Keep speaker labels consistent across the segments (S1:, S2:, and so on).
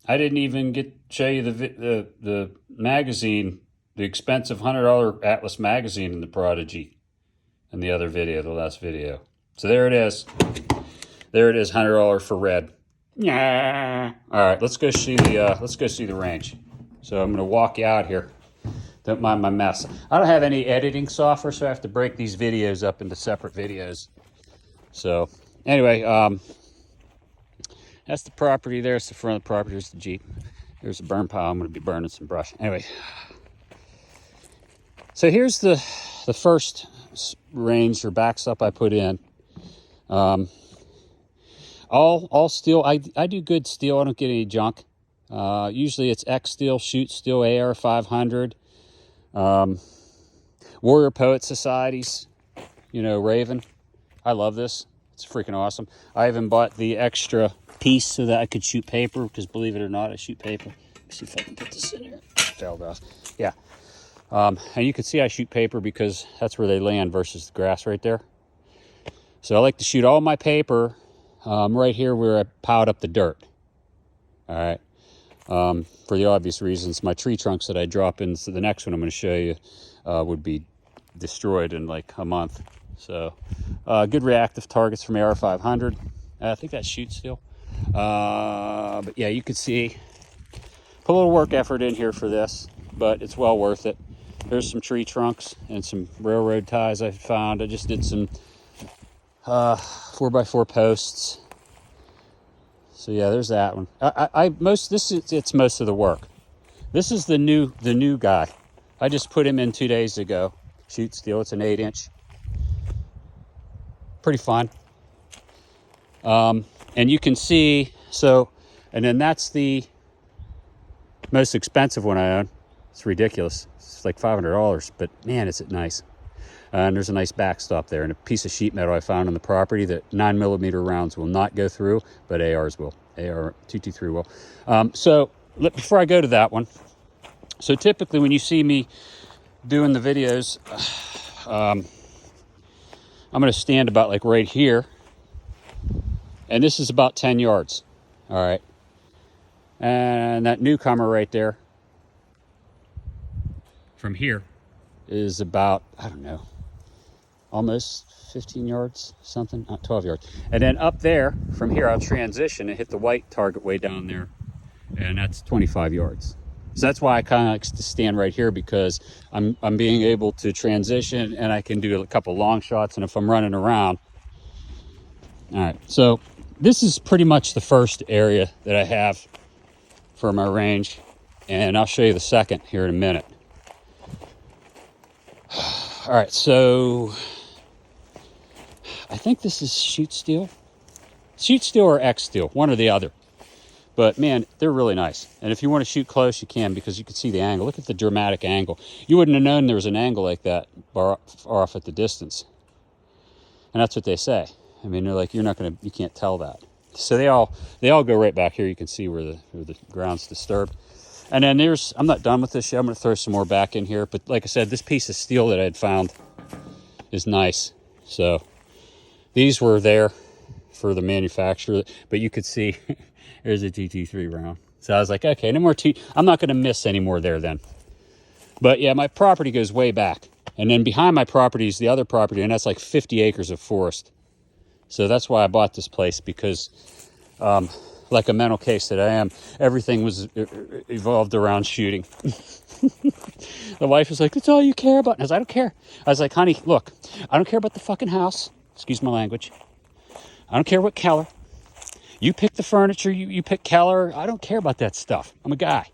S1: I didn't even get to show you the magazine, the expensive $100 Atlas magazine in the Prodigy in the other video, the last video. So there it is. There it is, $100 for red. Yeah. All right, let's go see the range. So I'm gonna walk you out here. Don't mind my mess. I don't have any editing software, so I have to break these videos up into separate videos. So anyway, that's the property. There's the front of the property. There's the Jeep. There's a burn pile. I'm going to be burning some brush. Anyway, so here's the first range or backstop I put in. All steel. I do good steel. I don't get any junk. Usually it's X steel, shoot steel, AR 500. Warrior Poet Societies. You know, Raven. I love this. It's freaking awesome. I even bought the extra piece so that I could shoot paper, because believe it or not, I shoot paper. Let's see if I can put this in here. Failed off. Yeah. And you can see I shoot paper because that's where they land versus the grass right there. So I like to shoot all my paper right here where I piled up the dirt. All right. For the obvious reasons, my tree trunks that I drop into the next one I'm going to show you would be destroyed in like a month. So good reactive targets from AR 500. I think that shoots still. But yeah, you can see, put a little work effort in here for this, but it's well worth it. There's some tree trunks and some railroad ties I found. I just did some 4x4 posts. So yeah, there's that one. It's most of the work. This is the new guy. I just put him in 2 days ago. Shoot steel. It's an 8-inch. Pretty fun. And you can see, so, and then that's the most expensive one I own. It's ridiculous. It's like $500, but man, is it nice. And there's a nice backstop there and a piece of sheet metal I found on the property that 9mm rounds will not go through, but ARs will. AR 223 will. So before I go to that one, so typically when you see me doing the videos, I'm going to stand about like right here. And this is about 10 yards. All right. And that newcomer right there from here is about, I don't know, almost 15 yards, something, not 12 yards. And then up there, from here, I'll transition and hit the white target way down there. And that's 25 yards. So that's why I kind of like to stand right here, because I'm being able to transition and I can do a couple long shots. And if I'm running around, all right. So this is pretty much the first area that I have for my range. And I'll show you the second here in a minute. All right. So I think this is shoot steel. Shoot steel or X steel, one or the other. But man, they're really nice. And if you want to shoot close, you can, because you can see the angle. Look at the dramatic angle. You wouldn't have known there was an angle like that far off at the distance. And that's what they say. I mean, they're like, you can't tell that. So they all go right back here. You can see where the ground's disturbed. And then I'm not done with this yet. I'm going to throw some more back in here. But like I said, this piece of steel that I had found is nice. So these were there for the manufacturer, but you could see there's a TT3 round. So I was like, okay, no more I'm not going to miss any more there then. But yeah, my property goes way back. And then behind my property is the other property, and that's like 50 acres of forest. So that's why I bought this place, because like a mental case that I am, everything was evolved around shooting. The wife was like, that's all you care about. And I was like, I don't care. I was like, honey, look, I don't care about the fucking house. Excuse my language. I don't care what color. You pick the furniture, you pick color. I don't care about that stuff. I'm a guy.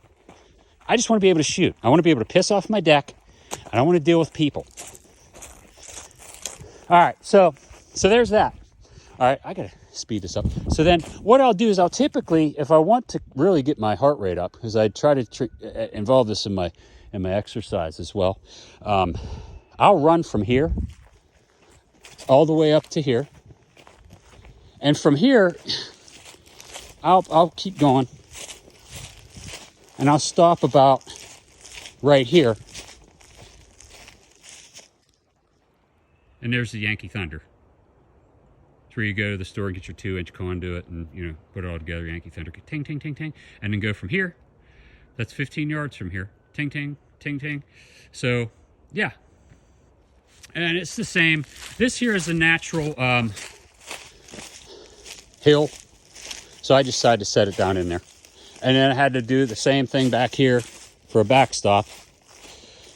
S1: I just want to be able to shoot. I want to be able to piss off my deck. I don't want to deal with people. All right, so there's that. All right, I got to speed this up. So then what I'll do is I'll typically, if I want to really get my heart rate up, because I try to involve this in my exercise as well, I'll run from here all the way up to here. And from here, I'll keep going. And I'll stop about right here. And there's the Yankee Thunder. It's where you go to the store and get your 2-inch conduit and, you know, put it all together, Yankee fender, ting, ting, ting, ting, and then go from here. That's 15 yards from here. Ting, ting, ting, ting. So, yeah. And it's the same. This here is a natural hill. So I decided to set it down in there. And then I had to do the same thing back here for a backstop.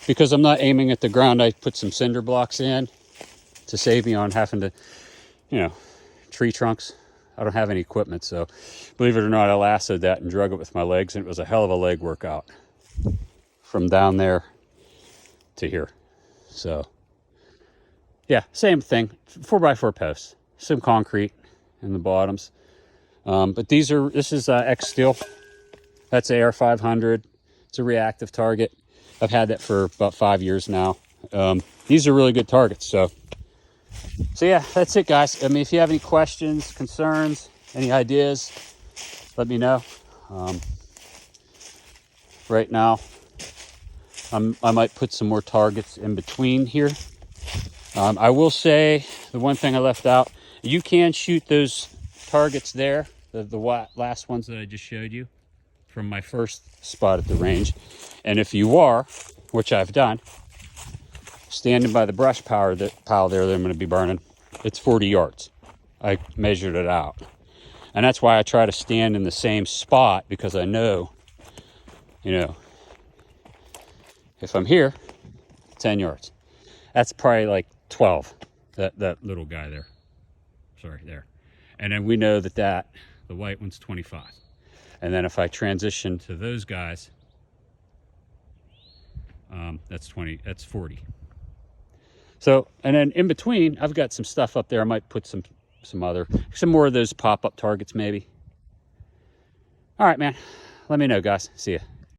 S1: Because I'm not aiming at the ground, I put some cinder blocks in to save me on having to, you know, tree trunks. I don't have any equipment, so believe it or not, I lassoed that and drug it with my legs, and it was a hell of a leg workout from down there to here. So, yeah, same thing, 4x4 posts, some concrete in the bottoms. But this is X Steel. That's AR500. It's a reactive target. I've had that for about 5 years now. These are really good targets. So yeah, that's it, guys. I mean, if you have any questions, concerns, any ideas, let me know. Right now, I might put some more targets in between here. I will say the one thing I left out, you can shoot those targets there, the last ones that I just showed you from my first spot at the range. And if you are, which I've done, standing by the brush pile there that I'm going to be burning, it's 40 yards. I measured it out. And that's why I try to stand in the same spot, because I know, you know, if I'm here, 10 yards. That's probably like 12, that little guy there. Sorry, there. And then we know that the white one's 25. And then if I transition to those guys, that's 40. So, and then in between, I've got some stuff up there. I might put some more of those pop-up targets maybe. All right, man. Let me know, guys. See ya.